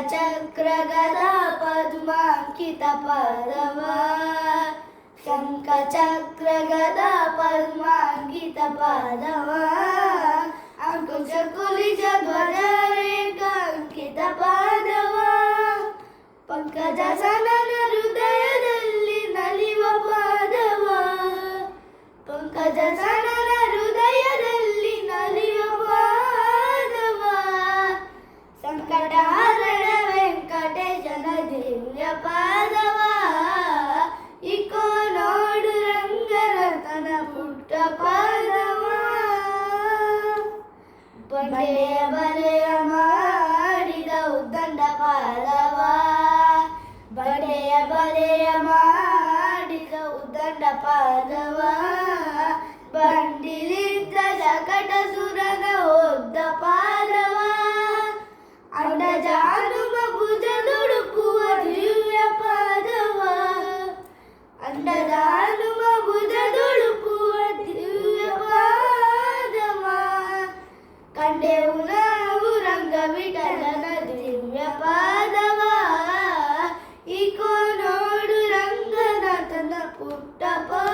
ಚಕ್ರ ಗದಾ ಪದ್ಮಾಂಕಿತ ಪಾದವ ಶಂಖ ಚಕ್ರ ಗದಾ ಪದ್ಮಾಂಕಿತ ಪಾದವ ಅಂಕುಶ ಕುಲಿಜ ಧ್ವಜ ರೇಖಾಂಕಿತ ಪಾದವ ಪಂಕಜ ಸನನ ಹೃದಯದಲ್ಲಿ ನಲಿವ ಪಾದವ ಪಂಕಜ ಸನನ ಹೃದಯದಲ್ಲಿ ನಲಿವ ಪಾದವ ಸಂಕಟಹರಣ ವೆಂಕಟೇಶನ ದಿವ್ಯ ಪಾದವ ಇಕೋ ನೋಡು ರಂಗರತನ ಪುಟ್ಟ ಪಾದವ ಬಂಡೆಯ ಬಲೆಯ ಮಾಡಿದ ಉದ್ದಂಡ ಪಾದವ ಬಂಡೆಯ ಬಲೆಯ ಮಾಡಿದ ಉದ್ದಂಡ ಪಾದವ ಬಂಡಿಲಿದ್ದ ಜಕಟ ಸುರನ ಒದ್ದ ಪಾದವ ಅಂಡಜಾನುಮ ಭುಜ ದುಡುಕುವ ದಿವ್ಯ ಪಾದವ ಅಂಡಜಾನುಮ ಭುಜ ದುಡುಕುವ ದಿವ್ಯ ಪಾದವ ಕಂಡೆವು ನಾವು ರಂಗ ವಿಠಲನ ದಿವ್ಯ ಪಾದವ ಇಕೋ ನೋಡು ರಂಗನಾಥನ ಪುಟ್ಟ ಪಾದವ.